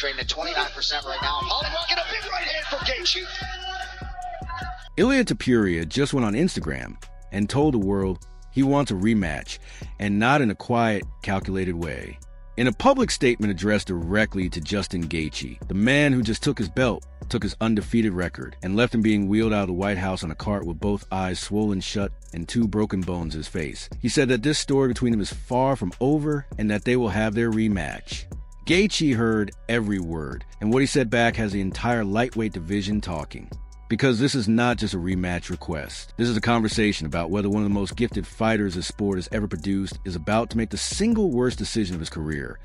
trading at 29% right now. Hollowell get a big right hand from Gaethje. Ilia Topuria just went on Instagram and told the world he wants a rematch, and not in a quiet, calculated way. In a public statement addressed directly to JustinGaethje, the man who just took his belt, took his undefeated record, and left him being wheeled out of the White House on a cart with both eyes swollen shut and 2 broken bones in his face. He said that this story between them is far from over and that they will have their rematch. Gaethje heard every word, and what he said back has the entire lightweight division talking. Because this is not just a rematch request. This is a conversation about whether one of the most gifted fighters this sport has ever produced is about to make the single worst decision of his career.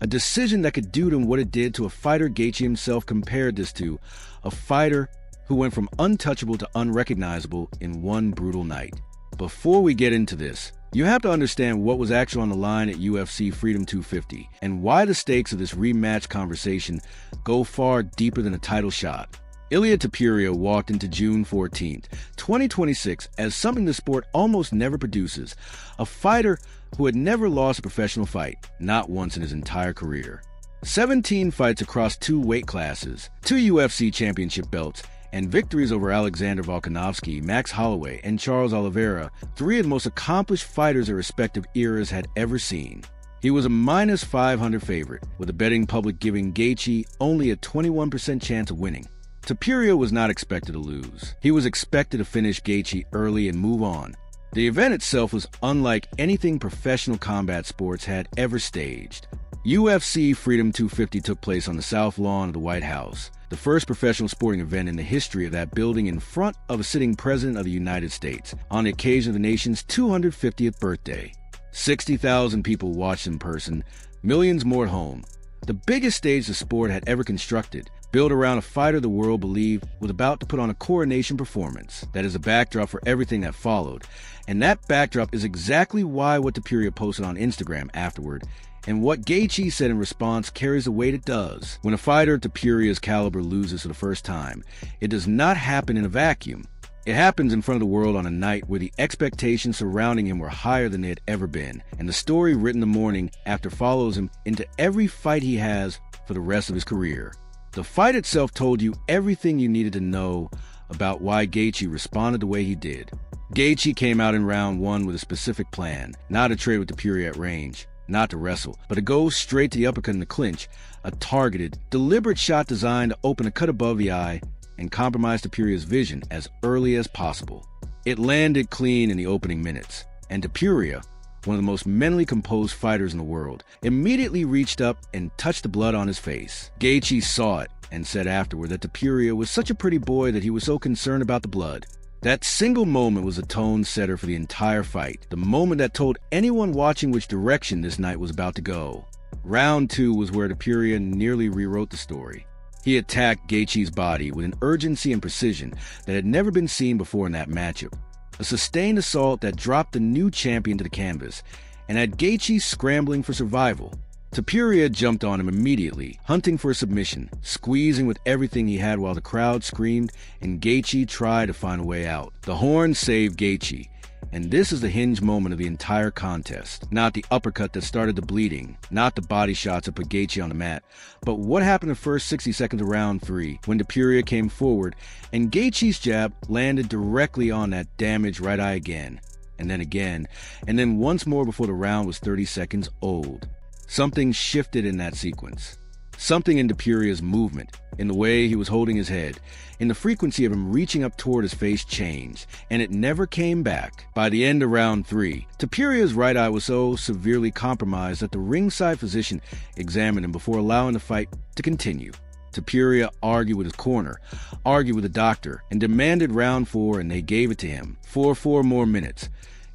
A decision that could do to him what it did to a fighter Gaethje himself compared this to. A fighter who went from untouchable to unrecognizable in one brutal night. Before we get into this, you have to understand what was actually on the line at UFC Freedom 250 and why the stakes of this rematch conversation go far deeper than a title shot. Ilia Topuria walked into June 14, 2026 as something the sport almost never produces, a fighter who had never lost a professional fight, not once in his entire career. 17 fights across 2 weight classes, 2 UFC championship belts, and victories over Alexander Volkanovski, Max Holloway, and Charles Oliveira, 3 of the most accomplished fighters their respective eras had ever seen. He was a minus 500 favorite, with the betting public giving Gaethje only a 21% chance of winning. Topuria was not expected to lose. He was expected to finish Gaethje early and move on. The event itself was unlike anything professional combat sports had ever staged. UFC Freedom 250 took place on the South Lawn of the White House, the first professional sporting event in the history of that building in front of a sitting president of the United States on the occasion of the nation's 250th birthday. 60,000 people watched in person, millions more at home. The biggest stage the sport had ever constructed, built around a fighter the world believed was about to put on a coronation performance. That is a backdrop for everything that followed. And that backdrop is exactly why what Topuria posted on Instagram afterward, and what Gaethje said in response carries the weight it does. When a fighter of Topuria's caliber loses for the first time, it does not happen in a vacuum. It happens in front of the world on a night where the expectations surrounding him were higher than they had ever been, and the story written the morning after follows him into every fight he has for the rest of his career. The fight itself told you everything you needed to know about why Gaethje responded the way he did. Gaethje came out in round 1 with a specific plan, not to trade with Topuria at range, not to wrestle, but to go straight to the uppercut in the clinch, a targeted, deliberate shot designed to open a cut above the eye and compromise Topuria's vision as early as possible. It landed clean in the opening minutes, and Topuria, one of the most mentally composed fighters in the world, immediately reached up and touched the blood on his face. Gaethje saw it and said afterward that Topuria was such a pretty boy that he was so concerned about the blood. That single moment was a tone setter for the entire fight, the moment that told anyone watching which direction this night was about to go. Round 2 was where Topuria nearly rewrote the story. He attacked Gaethje's body with an urgency and precision that had never been seen before in that matchup. A sustained assault that dropped the new champion to the canvas and had Gaethje scrambling for survival. Topuria jumped on him immediately, hunting for a submission, squeezing with everything he had while the crowd screamed and Gaethje tried to find a way out. The horn saved Gaethje, and this is the hinge moment of the entire contest. Not the uppercut that started the bleeding, not the body shots that put Gaethje on the mat, but what happened in the first 60 seconds of round 3 when Topuria came forward and Gaethje's jab landed directly on that damaged right eye again, and then once more before the round was 30 seconds old. Something shifted in that sequence. Something in Topuria's movement, in the way he was holding his head, in the frequency of him reaching up toward his face changed, and it never came back. By the end of round 3, Topuria's right eye was so severely compromised that the ringside physician examined him before allowing the fight to continue. Topuria argued with his corner, argued with the doctor, and demanded round 4, and they gave it to him for 4 more minutes.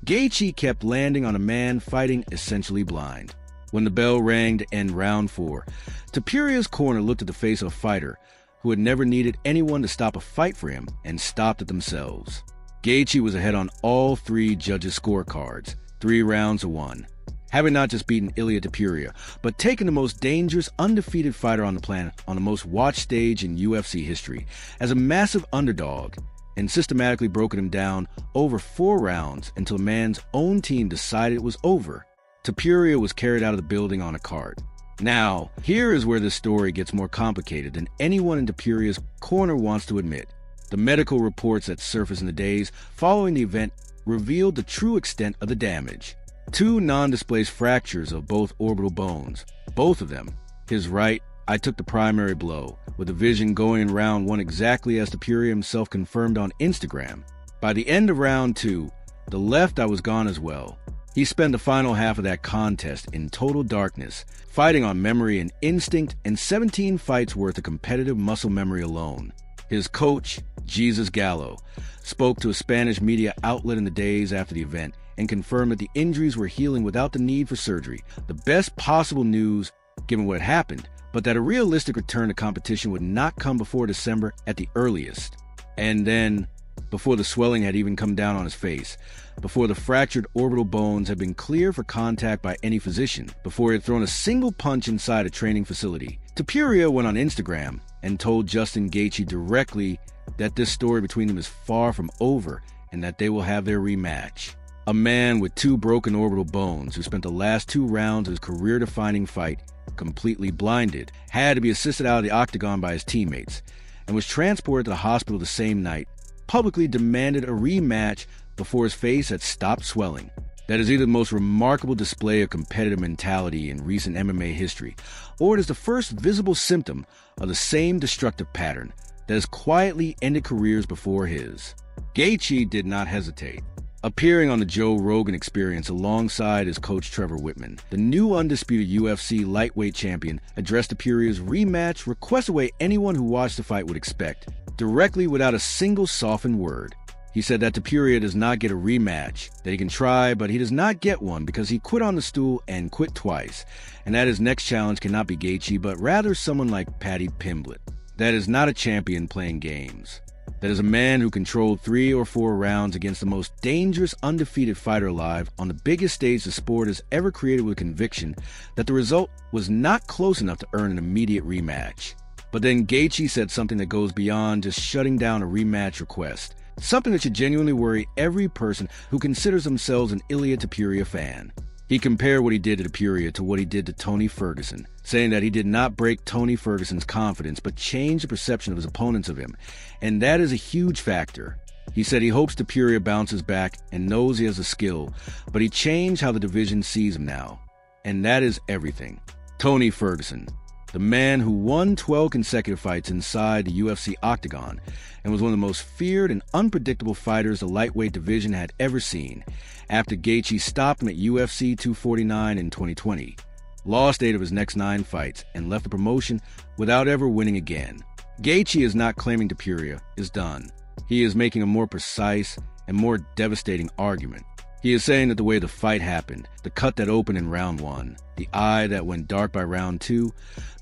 Gaethje kept landing on a man fighting essentially blind. When the bell rang to end round 4, Topuria's corner looked at the face of a fighter who had never needed anyone to stop a fight for him and stopped it themselves. Gaethje was ahead on all 3 judges' scorecards, 3 rounds to 1, having not just beaten Ilia Topuria, but taken the most dangerous, undefeated fighter on the planet on the most watched stage in UFC history as a massive underdog, and systematically broken him down over 4 rounds until a man's own team decided it was over. Topuria was carried out of the building on a cart. Now, here is where the story gets more complicated than anyone in Topuria's corner wants to admit. The medical reports that surfaced in the days following the event revealed the true extent of the damage. 2 non-displaced fractures of both orbital bones. Both of them. His right, I took the primary blow, with the vision going in round 1 exactly as Topuria himself confirmed on Instagram. By the end of round 2, the left I was gone as well. He spent the final half of that contest in total darkness, fighting on memory and instinct and 17 fights worth of competitive muscle memory alone. His coach, Jesus Gallo, spoke to a Spanish media outlet in the days after the event and confirmed that the injuries were healing without the need for surgery. The best possible news, given what happened, but that a realistic return to competition would not come before December at the earliest. And then, before the swelling had even come down on his face, before the fractured orbital bones had been cleared for contact by any physician, before he had thrown a single punch inside a training facility, Topuria went on Instagram and told JustinGaethje directly that this story between them is far from over and that they will have their rematch. A man with 2 broken orbital bones who spent the last 2 rounds of his career-defining fight completely blinded, had to be assisted out of the octagon by his teammates, and was transported to the hospital the same night, publicly demanded a rematch before his face had stopped swelling. That is either the most remarkable display of competitive mentality in recent MMA history, or it is the first visible symptom of the same destructive pattern that has quietly ended careers before his. Gaethje did not hesitate. Appearing on the Joe Rogan Experience alongside his coach Trevor Whitman, the new undisputed UFC lightweight champion addressed Topuria's rematch request the way anyone who watched the fight would expect, directly without a single softened word. He said that Topuria does not get a rematch, that he can try, but he does not get one because he quit on the stool and quit twice, and that his next challenge cannot be Gaethje, but rather someone like Paddy Pimblett. That is not a champion playing games. That is a man who controlled 3 or 4 rounds against the most dangerous undefeated fighter alive on the biggest stage the sport has ever created, with conviction that the result was not close enough to earn an immediate rematch. But then Gaethje said something that goes beyond just shutting down a rematch request, something that should genuinely worry every person who considers themselves an Ilia Topuria fan. He compared what he did to Topuria to what he did to Tony Ferguson, saying that he did not break Tony Ferguson's confidence but changed the perception of his opponents of him, and that is a huge factor. He said he hopes Topuria bounces back and knows he has the skill, but he changed how the division sees him now, and that is everything. Tony Ferguson, the man who won 12 consecutive fights inside the UFC octagon and was one of the most feared and unpredictable fighters the lightweight division had ever seen, after Gaethje stopped him at UFC 249 in 2020, lost 8 of his next 9 fights, and left the promotion without ever winning again. Gaethje is not claiming Topuria is done. He is making a more precise and more devastating argument. He is saying that the way the fight happened, the cut that opened in round 1, the eye that went dark by round 2,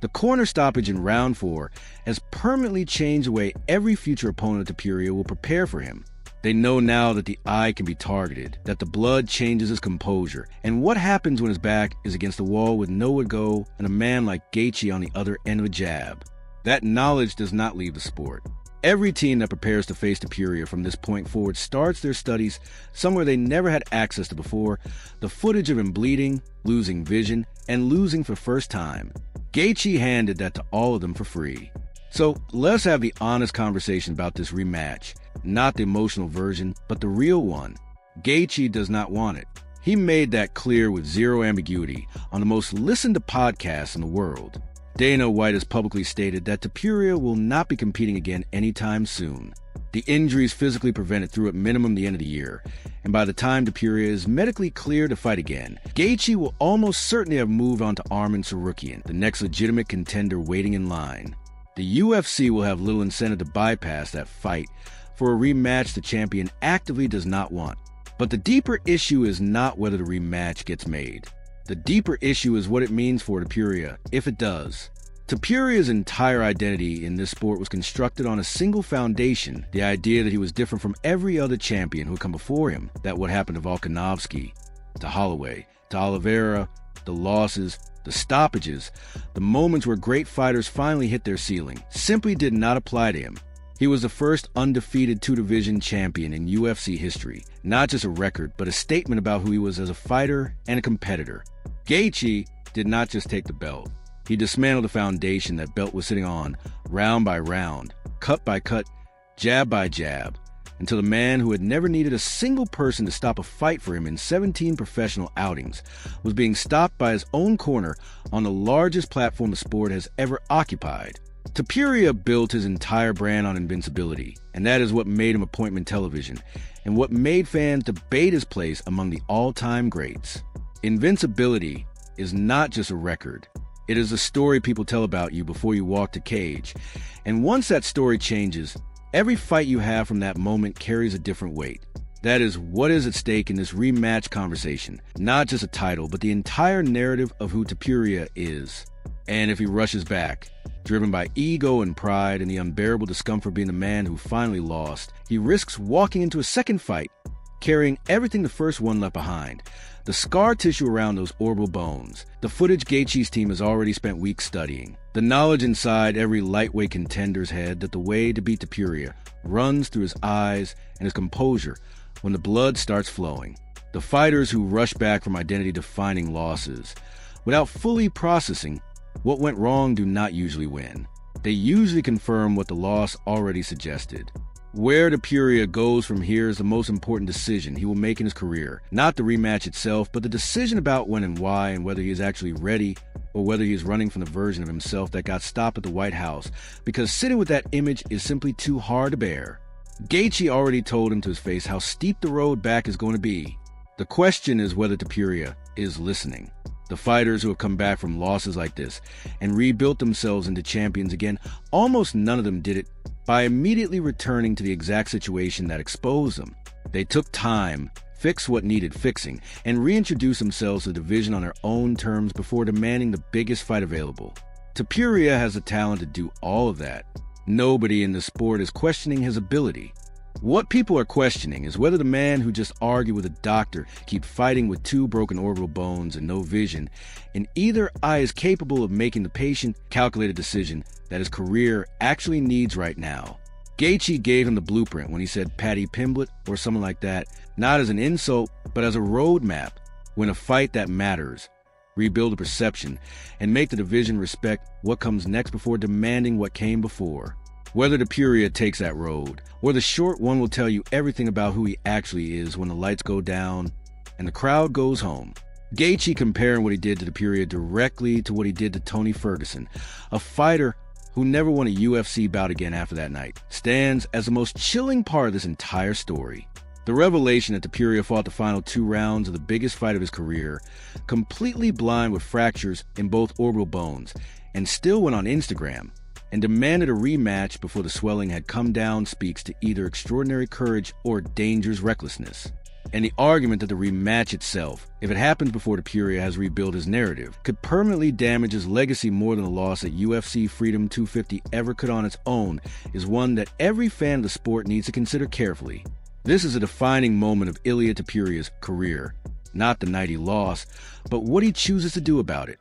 the corner stoppage in round 4, has permanently changed the way every future opponent of Topuria will prepare for him. They know now that the eye can be targeted, that the blood changes his composure, and what happens when his back is against the wall with nowhere to go and a man like Gaethje on the other end of a jab. That knowledge does not leave the sport. Every team that prepares to face Topuria from this point forward starts their studies somewhere they never had access to before, the footage of him bleeding, losing vision, and losing for first time. Gaethje handed that to all of them for free. So let's have the honest conversation about this rematch, not the emotional version, but the real one. Gaethje does not want it. He made that clear with zero ambiguity on the most listened to podcast in the world. Dana White has publicly stated that Topuria will not be competing again anytime soon. The injuries physically prevent it through at minimum the end of the year, and by the time Topuria is medically cleared to fight again, Gaethje will almost certainly have moved on to Arman Tsarukyan, the next legitimate contender waiting in line. The UFC will have little incentive to bypass that fight for a rematch the champion actively does not want. But the deeper issue is not whether the rematch gets made. The deeper issue is what it means for Topuria, if it does. Topuria's entire identity in this sport was constructed on a single foundation, the idea that he was different from every other champion who had come before him, that what happened to Volkanovski, to Holloway, to Oliveira, the losses, the stoppages, the moments where great fighters finally hit their ceiling, simply did not apply to him. He was the first undefeated 2-division champion in UFC history, not just a record, but a statement about who he was as a fighter and a competitor. Gaethje did not just take the belt. He dismantled the foundation that Belt was sitting on, round by round, cut by cut, jab by jab, until the man who had never needed a single person to stop a fight for him in 17 professional outings was being stopped by his own corner on the largest platform the sport has ever occupied. Topuria built his entire brand on invincibility, and that is what made him appointment television, and what made fans debate his place among the all-time greats. Invincibility is not just a record. It is a story people tell about you before you walk the cage, and once that story changes, every fight you have from that moment carries a different weight. That is what is at stake in this rematch conversation. Not just a title, but the entire narrative of who Topuria is. And if he rushes back, driven by ego and pride and the unbearable discomfort of being the man who finally lost, he risks walking into a second fight, carrying everything the first one left behind. The scar tissue around those orbital bones, the footage Gaethje's team has already spent weeks studying, the knowledge inside every lightweight contender's head that the way to beat Topuria runs through his eyes and his composure when the blood starts flowing. The fighters who rush back from identity-defining losses without fully processing what went wrong do not usually win. They usually confirm what the loss already suggested. Where Topuria goes from here is the most important decision he will make in his career. Not the rematch itself, but the decision about when and why, and whether he is actually ready or whether he is running from the version of himself that got stopped at the White House because sitting with that image is simply too hard to bear. Gaethje already told him to his face how steep the road back is going to be. The question is whether Topuria is listening. The fighters who have come back from losses like this and rebuilt themselves into champions again, almost none of them did it by immediately returning to the exact situation that exposed them. They took time, fixed what needed fixing, and reintroduced themselves to the division on their own terms before demanding the biggest fight available. Topuria has the talent to do all of that. Nobody in the sport is questioning his ability. What people are questioning is whether the man who just argued with a doctor keeps fighting with 2 broken orbital bones and no vision, and either eye is capable of making the patient, calculated decision that his career actually needs right now. Gaethje gave him the blueprint when he said Paddy Pimblett or someone like that, not as an insult, but as a roadmap. Win a fight that matters, rebuild a perception, and make the division respect what comes next before demanding what came before. Whether Topuria takes that road, or the short one will tell you everything about who he actually is when the lights go down and the crowd goes home. Gaethje comparing what he did to Topuria directly to what he did to Tony Ferguson, a fighter who never won a UFC bout again after that night, stands as the most chilling part of this entire story. The revelation that Topuria fought the final 2 rounds of the biggest fight of his career, completely blind with fractures in both orbital bones, and still went on Instagram and demanded a rematch before the swelling had come down, speaks to either extraordinary courage or dangerous recklessness. And the argument that the rematch itself, if it happens before Topuria has rebuilt his narrative, could permanently damage his legacy more than the loss that UFC Freedom 250 ever could on its own, is one that every fan of the sport needs to consider carefully. This is a defining moment of Ilia Topuria's career, not the night he lost, but what he chooses to do about it.